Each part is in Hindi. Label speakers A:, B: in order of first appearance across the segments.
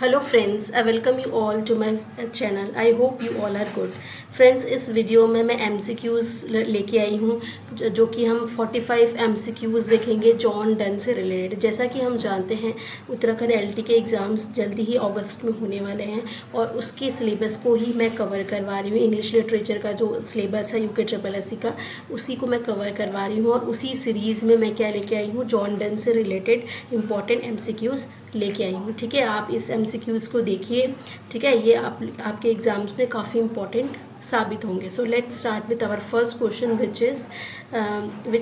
A: Hello friends, I welcome you all to my channel. I hope you all are good. Friends, इस वीडियो में मैं एमसीक्यूज़ लेके आई हूँ जो कि हम 45 एमसीक्यूज़ देखेंगे जॉन डन से रिलेटेड। जैसा कि हम जानते हैं, उत्तराखंड एलटी के एग्ज़ाम्स जल्दी ही अगस्त में होने वाले हैं और उसके सिलेबस को ही मैं कवर करवा रही हूँ। इंग्लिश लिटरेचर का जो सिलेबस है यूके ट्रिपल एससी का, उसी को मैं कवर करवा रही हूँ और उसी सीरीज़ में मैं क्या लेके आई हूँ, जॉन डन से रिलेटेड इंपॉर्टेंट एमसीक्यूज़ लेके आई हूँ। ठीक है, आप इस एमसीक्यूज़ को देखिए। ठीक है, ये आपके एग्जाम्स में काफ़ी इंपॉर्टेंट साबित होंगे। So let's start with our first question which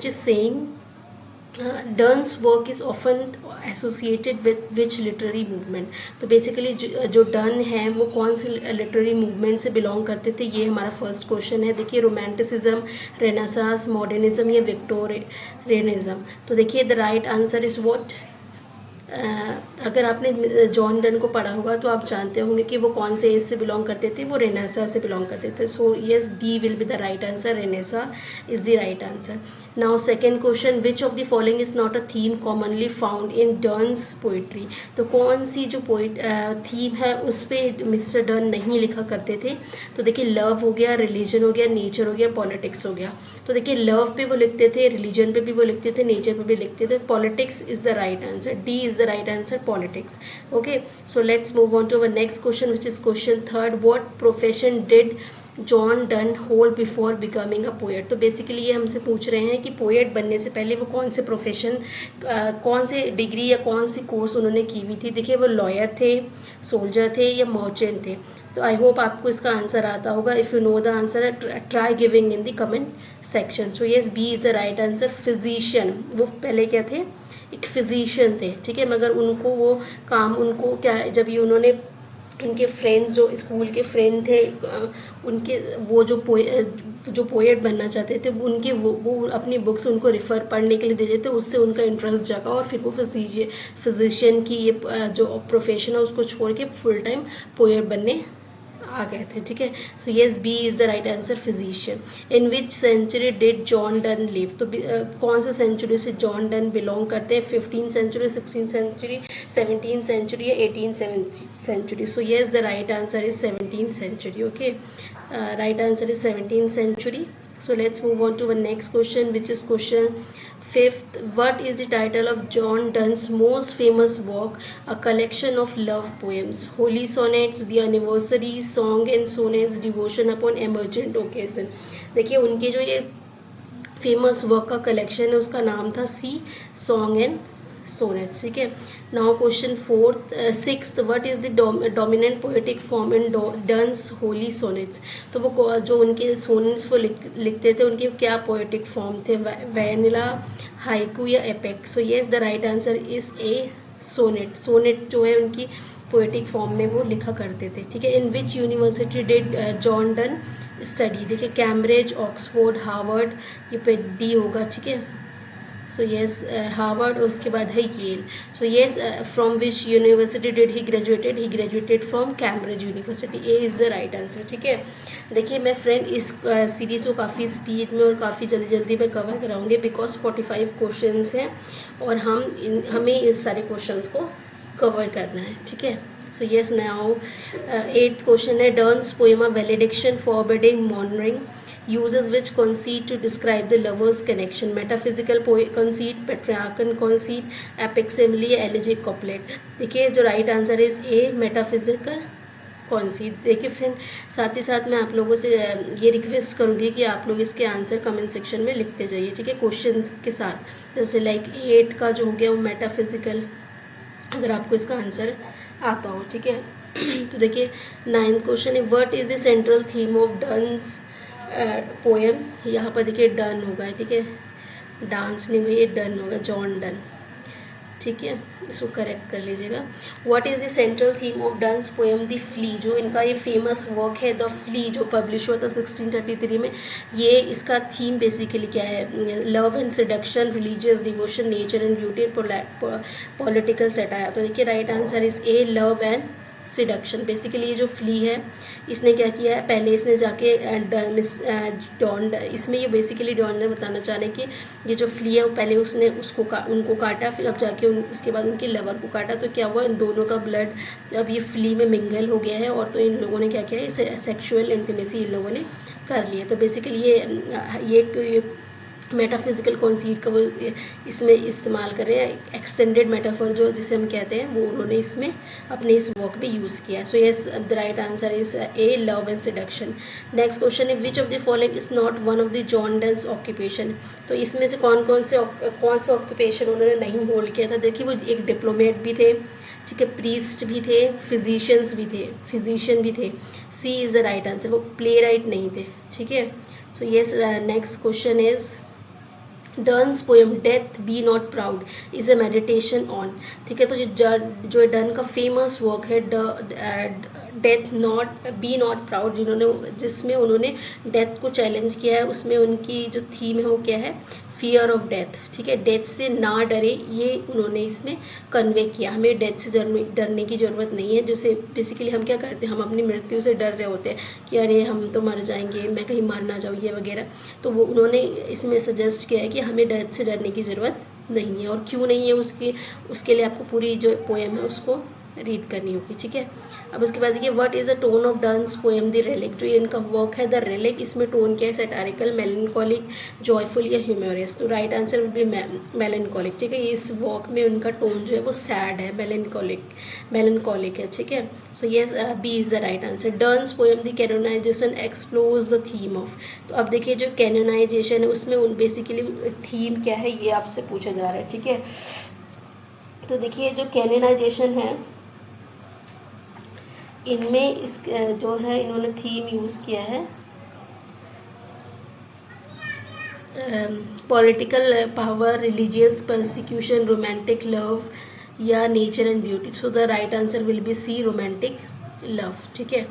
A: is saying Donne's work is often associated with which literary movement. तो बेसिकली जो डन है वो कौन से लिटरेरी मूवमेंट से बिलोंग करते थे, ये हमारा फर्स्ट क्वेश्चन है। देखिए, रोमांटिसिज्म, रेनेसांस, मॉडर्निज्म या विक्टोरियनिज्म। तो देखिए, the right answer is what. अगर आपने जॉन डन को पढ़ा होगा तो आप जानते होंगे कि वो कौन से एज से बिलोंग करते थे, वो रेनेसा से बिलोंग करते थे। So yes, B will be the right answer. Renaissance is the right answer. Now second question, which of the following is not a theme commonly found in Donne's poetry. तो कौन सी जो थीम है उस पर मिस्टर डन नहीं लिखा करते थे। तो देखिए, लव हो गया, रिलीजन हो गया, नेचर हो गया, पॉलिटिक्स हो गया। तो देखिए, लव पे वो लिखते थे, रिलीजन पे भी वो लिखते थे, नेचर पे भी लिखते थे। Politics is the right answer. D is the right answer, politics. Okay, so let's move on to our next question, which is question third. What profession did John Donne hold before becoming a poet. तो बेसिकली ये हमसे पूछ रहे हैं कि पोएट बनने से पहले वो कौन से प्रोफेशन, कौन से डिग्री या कौन सी कोर्स उन्होंने की हुई थी। देखिए, वो लॉयर थे, सोल्जर थे या मर्चेंट थे। तो आई होप आपको इसका आंसर आता होगा। If you know the answer, try giving in the comment section. So yes, B is the right answer. Physician, वो पहले क्या थे, एक फिजिशियन थे। ठीक है, मगर उनको वो काम, उनको क्या, जब ये उन्होंने, उनके फ्रेंड्स जो स्कूल के फ्रेंड थे, उनके वो जो पोएट बनना चाहते थे, उनके वो अपनी बुक्स उनको रिफ़र पढ़ने के लिए देते थे। उससे उनका इंटरेस्ट जगा और फिर वो फिजिशियन की ये जो प्रोफेशन है उसको छोड़ के फुल टाइम पोएट बनने आ गए थे। ठीक है, so yes, B is the right answer, physician. In which century did John Donne live. तो कौन से सेंचुरी से जॉन डन बिलोंग करते हैं। 15th century, 16th century, 17th century या 18th century. So yes, the right answer is 17th century. Okay, right answer is 17th century. So let's move on to the next question, which is question fifth. What is the title of John Donne's most famous work, a collection of love poems, holy sonnets, the anniversary song and sonnets, devotion upon emergent occasion. देखिए, उनके जो ये फेमस वर्क का कलेक्शन है उसका नाम था सी सॉन्ग एंड सोनेट्स। ठीक है, now question fourth sixth, what is the dominant poetic form in Donne's holy sonnets. तो वो जो उनके सोनेट्स वो लिखते थे, उनके क्या पोएटिक फॉर्म थे, वैनिला, हाइकू या epic. So yes, the right answer is A sonnet. Sonnet जो है उनकी पोएटिक फॉर्म में वो लिखा करते थे। ठीक है, in which university did John Donne study. देखिए, कैम्ब्रिज, ऑक्सफोर्ड, हार्वर्ड, ये पे डी होगा। ठीक है, सो येस, हार्वर्ड, और उसके बाद है Yale. So yes, from which university did he graduated from Cambridge university. A is the right answer. ठीक है, देखिए, मैं फ्रेंड इस सीरीज़ को काफ़ी स्पीड में और काफ़ी जल्दी जल्दी में कवर कराऊंगी, बिकॉज 45 क्वेश्चंस हैं और हमें इस सारे क्वेश्चंस को कवर करना है। ठीक है, so yes, now 8th question है, Donne's poem a valediction forbidding mourning uses which conceit to describe the lovers connection, metaphysical conceit, patriarchal conceit, epic simile, elegiac couplet. देखिए, जो right answer is A, metaphysical conceit. देखिए फ्रेंड, साथ ही साथ मैं आप लोगों से ये रिक्वेस्ट करूँगी कि आप लोग इसके आंसर कमेंट सेक्शन में लिखते जाइए। ठीक है, क्वेश्चन के साथ, जैसे लाइक 8 का जो हो गया वो मेटाफिजिकल, अगर आपको इसका आंसर आता हो। ठीक है, तो देखिए 9th क्वेश्चन है, what is the central theme of Donne's poem. यहाँ पर देखिए डन होगा। ठीक है, डांस नहीं होगा, ये डन होगा, जॉन डन। ठीक है, इसको करेक्ट कर लीजिएगा। What is the central theme of Donne's poem the flea. जो इनका ये फेमस वर्क है द फ्ली, जो पब्लिश हुआ था 1633 में, ये इसका थीम बेसिकली क्या है, love and seduction, religious devotion, nature and beauty, political satire. तो देखिए, right answer is A, love and seduction. Basically ये जो फ्ली है इसने क्या किया है, पहले इसने जाके डॉन, इसमें ये बेसिकली डॉन ने बताना चाह रहे हैं कि ये जो फ्ली है वो पहले उसने उनको काटा, फिर अब जाके उसके बाद उनके लवर को काटा, तो क्या हुआ, इन दोनों का ब्लड अब ये फ्ली में मिंगल हो गया है, और तो इन लोगों ने क्या किया है, सेक्शुअल इंटीमेसी इन लोगों ने कर लिया। तो बेसिकली ये एक मेटाफिजिकल कॉन्सीट का वो इसमें इस्तेमाल कर रहे हैं, एक्सटेंडेड मेटाफर जो जिसे हम कहते हैं, वो उन्होंने इसमें अपने इस वर्क में यूज़ किया है। So yes, the right answer is A, love and seduction. Next question है, which of the following is not one of the John Donne's occupation. तो इसमें से कौन से ऑक्यूपेशन उन्होंने नहीं होल्ड किया था। देखिए, वो एक डिप्लोमेट भी थे, ठीक है, प्रीस्ट भी थे, फिजिशियन भी थे। C is the right answer, वो प्ले राइट नहीं थे, ठीक है। So yes, next question is, Donne's poem death be not proud is a meditation on, ठीक है। तो जो डन का फेमस वर्क है death not be not proud, जिसमें उन्होंने डेथ को चैलेंज किया है, उसमें उनकी जो थीम है वो क्या है, फियर ऑफ डेथ, ठीक है, डेथ से ना डरे, ये उन्होंने इसमें कन्वे किया। हमें डेथ से डरने की ज़रूरत नहीं है, जैसे बेसिकली हम क्या करते हैं, हम अपनी मृत्यु से डर रहे होते हैं कि अरे हम तो मर जाएंगे, मैं कहीं मर ना जाऊँ, ये वगैरह। तो वो उन्होंने इसमें सजेस्ट किया है कि हमें डेथ से डरने की ज़रूरत नहीं है, और क्यों नहीं है उसके लिए आपको पूरी जो पोएम है उसको रीड करनी होगी, ठीक है। अब उसके बाद देखिए, what is the tone of Donne's poem the relic. जो ये इनका वर्क है द रेलिक, इसमें टोन क्या है, सेटारिकल, मेलनकॉलिक, जॉयफुल या ह्यूमरस। तो right answer will B melancholic, ठीक है। इस वर्क में उनका टोन जो है वो सैड है, मेलनकॉलिक है, ठीक है। So yes, B is the right answer. Donne's poem the canonization explores the theme of. तो अब देखिए, जो कैनोनाइजेशन है उसमें बेसिकली थीम क्या है, ये आपसे पूछा जा रहा है, ठीक है। तो देखिए, जो कैनोनाइजेशन है इनमें इस जो है इन्होंने थीम यूज़ किया है political power, religious persecution, romantic love या nature and beauty. So the right answer will be C, romantic love, ठीक है।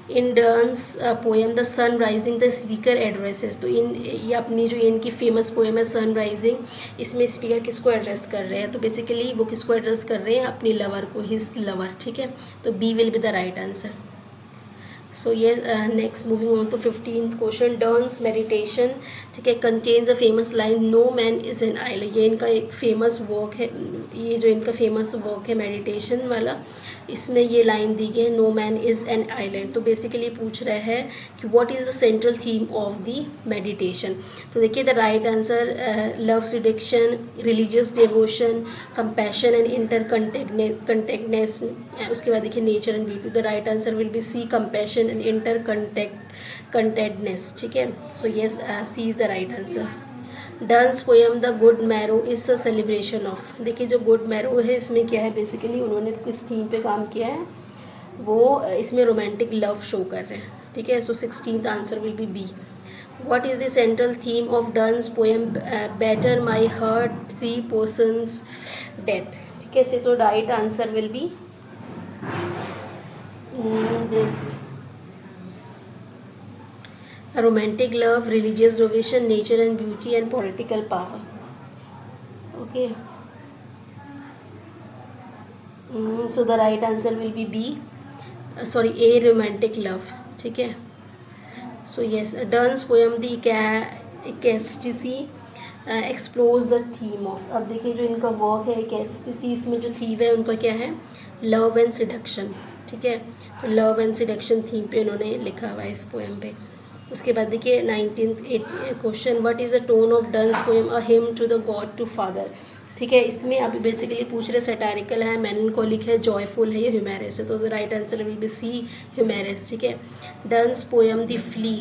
A: In Donne's poem the sun rising the speaker addresses. तो ये अपनी जो इनकी फेमस पोएम है सन राइजिंग, इसमें स्पीकर किसको एड्रेस कर रहे हैं, तो बेसिकली वो किसको एड्रेस कर रहे हैं, अपनी लवर को, हिज लवर, ठीक है। तो B will be the right answer. So ये नेक्स्ट मूविंग ऑन तो 15th क्वेश्चन, डर्न्स मेडिटेशन, ठीक है, contains a famous line, no man is an island. ये इनका एक फेमस वर्क है, ये जो इनका फेमस वर्क है मेडिटेशन वाला, इसमें ये लाइन दी गई है, no man is an island. तो बेसिकली पूछ रहा है कि what is the central theme of the meditation. तो देखिए, the right answer, love seduction, religious devotion, compassion and interconnectedness. उसके बाद देखिए, nature and beauty. The right answer will be C, compassion and interconnectedness, ठीक है। So yes, C is the right answer. Donne's poem the good morrow is a celebration of. देखिए, जो गुड मैरो है इसमें क्या है, बेसिकली उन्होंने किस थीम पे काम किया है, वो इसमें रोमांटिक लव शो कर रहे हैं, ठीक है। So 16th answer will be B. What is the central theme of Donne's poem better my heart, three persons death, ठीक है। तो right answer will be this, romantic love, religious devotion, nature and beauty and political power, okay. So the right answer will be B, A, romantic love, ठीक है। So yes, Dunn's poem the Ecstasy explores the theme of. अब देखिए, जो इनका वर्क है एकेस्टिसी, इसमें जो थीम है उनका क्या है, लव एंड सिडक्शन, ठीक है। तो लव एंड सिडक्शन थीम पे उन्होंने लिखा हुआ है इस पोएम पे। उसके बाद देखिए 19th question, what is the tone of Donne's poem a hymn to the God to father, ठीक है। इसमें अभी बेसिकली पूछ रहे सेटारिकल है, मेलनकॉलिक है, जॉयफुल है या ह्यूमरस है। तो the right answer will be C, humorous, ठीक है। Donne's poem the flea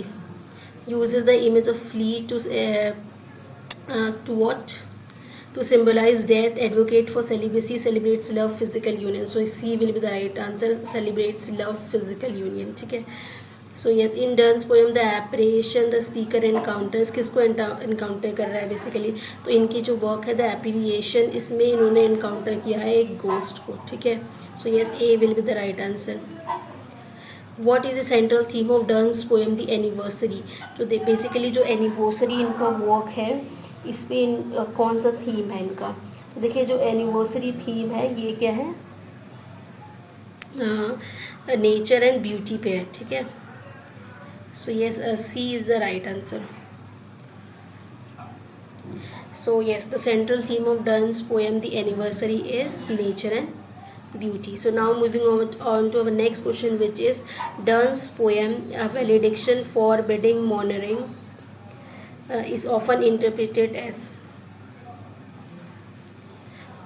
A: uses the image of flea to what, to symbolize death, advocate for celibacy, celebrates love, physical union. So C will be the right answer, celebrates love, physical union, ठीक है। So yes, in Donne's poem the apparition the speaker encounters, किसको एनकाउंटर कर रहा है बेसिकली, तो इनकी जो वर्क है द एपरिएशन, इसमें इन्होंने एनकाउंटर किया है एक गोस्ट को, ठीक है। So yes, A will be the right answer. What is the central theme of Donne's poem the anniversary. तो बेसिकली जो एनिवर्सरी इनका वर्क है, इस पर कौन सा थीम है इनका, तो देखिए जो एनिवर्सरी थीम है ये क्या है, नेचर एंड ब्यूटी पे है, ठीक है। So yes, C is the right answer. So yes, the central theme of Donne's poem The Anniversary is nature and beauty. So now moving on to our next question, which is Donne's poem A Valediction Forbidding Mourning is often interpreted as,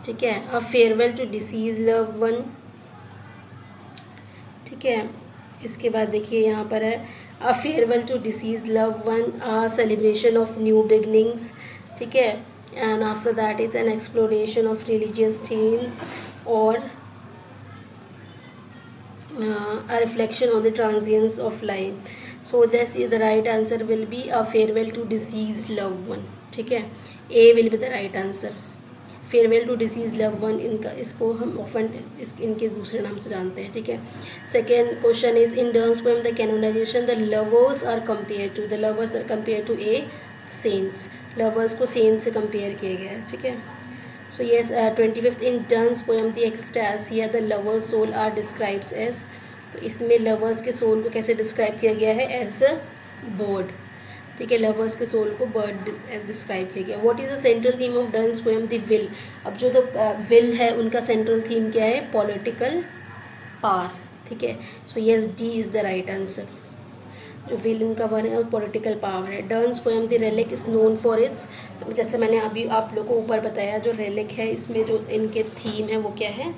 A: ठीक है, A Farewell to Deceased Loved One, ठीक है। इसके बाद देखिए यहाँ पर है A Farewell to Deceased Loved One, A Celebration of New Beginnings, ठीक है। And after that is an exploration of religious themes और a reflection on the transience of life. So this is the right answer will be A Farewell to Deceased Loved One, ठीक है। A will be the right answer. Farewell to Deceased Loved One, इनका इसको हम ऑफन इनके दूसरे नाम से जानते हैं, ठीक है। Second question is in Donne's poem The Canonization the lovers are compared to a saints. Lovers को सेंट से कंपेयर किया गया है, ठीक है। So yes, 25th in Donne's poem The Ecstasia the lovers soul are describes as, तो इसमें लवर्स के सोल को कैसे डिस्क्राइब किया गया है, एज अ बर्ड, ठीक है। लवर्स के सोल को बर्ड डिस्क्राइब किया गया। What is the central theme of Donne's poem The Will? अब जो विल है उनका सेंट्रल थीम क्या है, पॉलिटिकल पावर, ठीक है। So yes, D is the right answer. जो विल इनका वन है और पॉलिटिकल पावर है। Donne's poem The Relic is known for its, तो जैसे मैंने अभी आप लोगों को ऊपर बताया, जो रेलिक है इसमें जो इनके थीम है वो क्या है,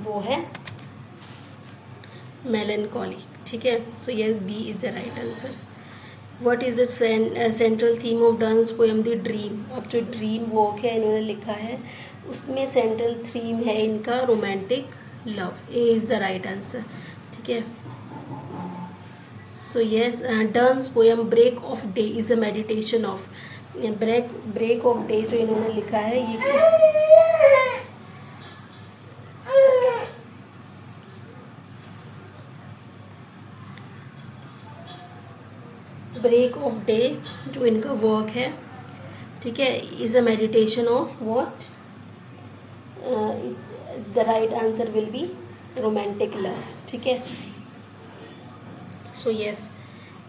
A: वो है मेलनकॉली, ठीक है। So yes, B is the right answer. What is the central theme of Donne's poem The Dream? अब जो ड्रीम वॉक है इन्होंने लिखा है उसमें सेंट्रल थीम है इनका romantic love. A is the right answer, ठीक है। So yes, Donne's poem Break of Day is a meditation of, break of day जो इन्होंने लिखा है ये ब्रेक ऑफ डे जो इनका वर्क है, ठीक है, is a meditation of what, the right answer will be romantic love, ठीक है। So yes,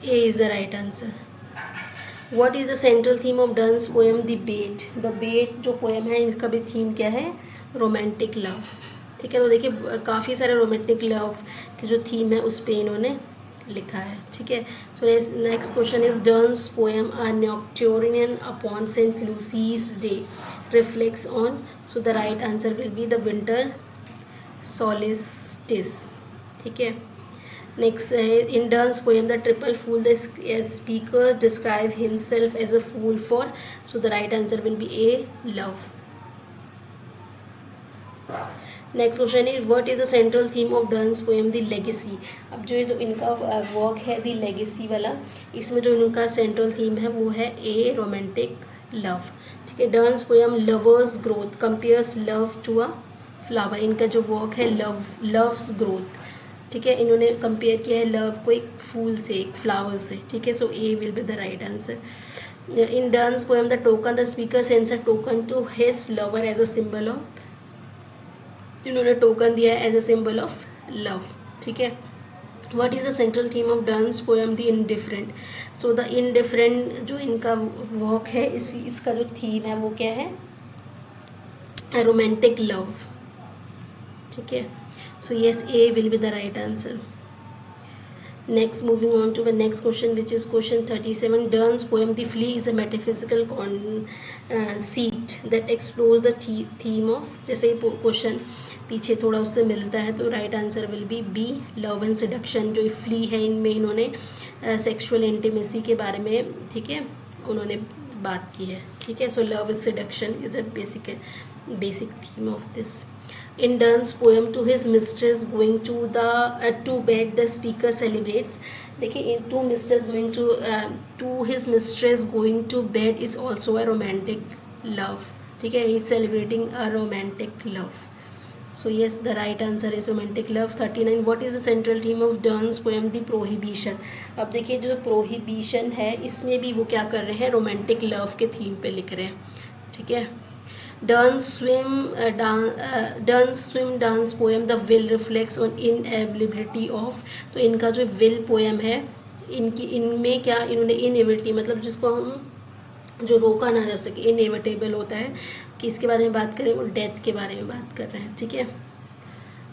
A: A is the right answer. What is the central theme of Donne's poem The Bait? The Bait जो पोएम है इनका भी थीम क्या है, रोमांटिक लव, ठीक है। तो देखिए काफ़ी सारे रोमांटिक लव की जो थीम है उस पर इन्होंने लिखा है, ठीक है। So next question is Donne's poem A Nocturne upon St. Lucy's Day reflects on, so the right answer will be the winter solstice, ठीक है। Next, in Donne's poem The Triple Fool, the speaker describe himself as a fool for, so the right answer will be A, love. Next question is what is the central theme of Donne's poem The Legacy? अब जो इनका वर्क है The Legacy वाला, इसमें जो इनका सेंट्रल थीम है वो है A, रोमांटिक लव, ठीक है। Donne's poem Lover's Growth compares love to a flower. इनका जो वर्क है love's growth, ठीक है, इन्होंने कंपेयर किया है लव को एक फूल से, एक फ्लावर से, ठीक है। So A will be the right answer. In Donne's poem the token the speaker sends a token to his lover as a symbol of, इन्होंने टोकन दिया है as a symbol of love, ठीक है। What is the central theme of Donne's poem the indifferent? So the indifferent जो इनका वर्क है इसका जो थीम है वो क्या है, रोमांटिक लव, ठीक है। So yes, A will be the right answer. Next, moving on to the next question, which is question 37. Donne's poem The Flea is a metaphysical conceit that explores the theme of, जैसे ही क्वेश्चन पीछे थोड़ा उससे मिलता है तो right answer will be B, love and seduction. जो फ्ली है इनमें इन्होंने सेक्सुअल इंटीमेसी के बारे में, ठीक है, उन्होंने बात की है, ठीक है। So love is seduction is the basic theme of this. In Donne's poem To His Mistress Going to Bed, the speaker celebrates, देखिए to mistress going to his mistress going to bed is also a romantic love, ठीक है, he is celebrating a romantic love. So yes, the right answer is romantic love. 39. What is the central theme of Donne's poem The Prohibition? अब देखिए जो प्रोहिबिशन है इसमें भी वो क्या कर रहे हैं, रोमांटिक लव के थीम पे लिख रहे हैं, ठीक है। Dern swim dance poem the will reflects on inability of. तो इनका जो विल पोएम है, इनमें क्या इन्होंने इनएबिलिटी मतलब जिसको हम जो रोका ना जा सके, इनएविटेबल होता है, कि इसके बारे में बात करें, वो डेथ के बारे में बात कर रहे हैं, ठीक है।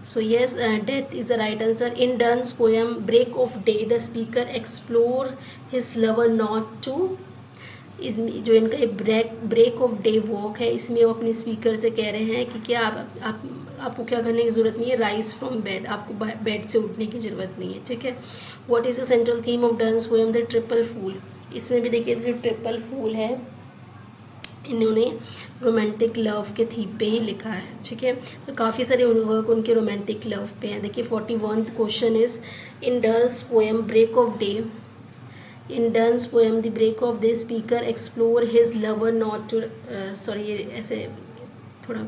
A: So yes, death is the right answer. In Donne's poem break of day the speaker explore his lover not to. जो इनका ये ब्रेक ऑफ डे वॉक है, इसमें वो अपने स्पीकर से कह रहे हैं कि क्या आपको क्या करने की ज़रूरत नहीं है, राइज फ्रॉम बेड, आपको बेड से उठने की ज़रूरत नहीं है, ठीक है। What is the central theme of Donne's poem the triple fool. इसमें भी देखिए जो ट्रिपल फूल है, इन्होंने रोमांटिक लव के थीम पे ही लिखा है, ठीक है। तो काफ़ी सारे वर्क उनके रोमांटिक लव पे हैं। देखिए 41th question is in Donne's poem break of day, in Donne's poem the break of day speaker explore his lover not to, sorry ये ऐसे थोड़ा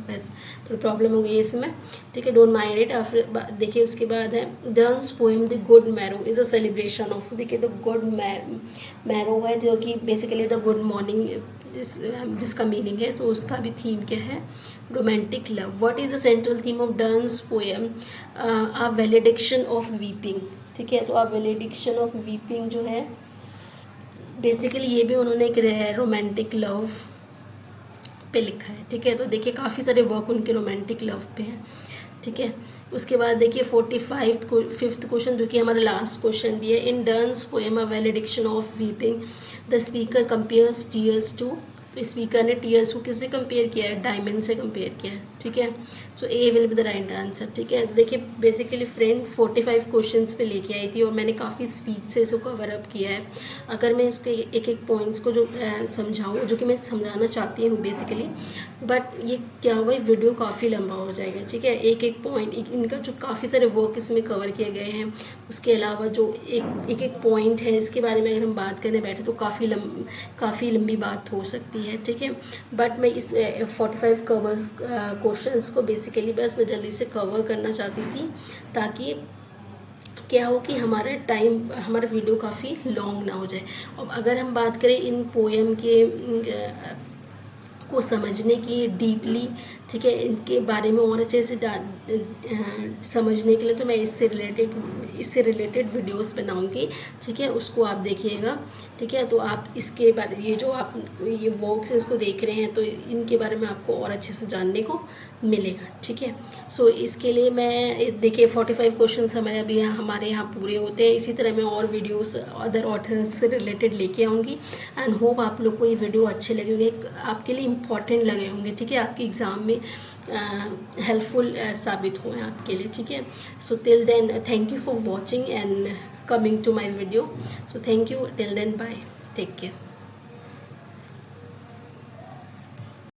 A: प्रॉब्लम हो गई है इसमें, ठीक है, डोंट माइंड इट। आफ्टर देखिए उसके बाद है Donne's poem the good morrow is a celebration of. देखिए द गुड मैरो है जो कि बेसिकली द गुड मॉर्निंग जिसका मीनिंग है, तो उसका भी थीम क्या है, romantic love. What is the central theme of Donne's poem a valediction of weeping, ठीक है। तो अ वैलिडिक्शन ऑफ वीपिंग जो है बेसिकली ये भी उन्होंने एक रोमांटिक लव पे लिखा है, ठीक है। तो देखिए काफ़ी सारे वर्क उनके रोमांटिक लव पे हैं, ठीक है। उसके बाद देखिए 45th क्वेश्चन जो कि हमारा लास्ट क्वेश्चन भी है। In Donne's poem a valediction of weeping the speaker compares tears to. तो स्पीकर ने टीयर्स को किससे कंपेयर किया है, डायमंड से कंपेयर किया है, ठीक है। So A will be the right answer, ठीक है। तो देखिए बेसिकली फ्रेंड 45 क्वेश्चंस पे लेके आई थी और मैंने काफ़ी स्पीड से इसको कवर अप किया है। अगर मैं इसके एक एक पॉइंट्स को जो समझाऊँ, जो कि मैं समझाना चाहती हूँ बेसिकली, बट ये क्या होगा, वीडियो काफ़ी लंबा हो जाएगा, ठीक है। एक एक पॉइंट इनका जो काफ़ी सारे वर्क इसमें कवर किए गए हैं, उसके अलावा जो एक एक पॉइंट है इसके बारे में अगर हम बात करने बैठे तो काफ़ी लंबी बात हो सकती है, ठीक है। बट मैं इस 45 कवर्स क्वेश्चंस को बेसिकली बस मैं जल्दी से कवर करना चाहती थी, ताकि क्या हो कि हमारा वीडियो काफ़ी लॉन्ग ना हो जाए। अब अगर हम बात करें इन पोएम के को समझने की डीपली, ठीक है, इनके बारे में और अच्छे से समझने के लिए, तो मैं इससे रिलेटेड वीडियोस बनाऊंगी, ठीक है। उसको आप देखिएगा, ठीक है। तो आप इसके बारे ये वर्क्स इसको देख रहे हैं तो इनके बारे में आपको और अच्छे से जानने को मिलेगा, ठीक है। सो इसके लिए मैं देखिए 45 क्वेश्चंस हमारे यहाँ पूरे होते हैं। इसी तरह मैं और वीडियोस अदर ऑथर्स से रिलेटेड लेके आऊँगी एंड होप आप लोग को ये वीडियो अच्छे लगे होंगे, आपके लिए इम्पॉर्टेंट लगे होंगे, ठीक है, आपके एग्ज़ाम में हेल्पफुल साबित हुए आपके लिए, ठीक है। So till then thank you for watching and coming to my video. So thank you, till then, bye, take care.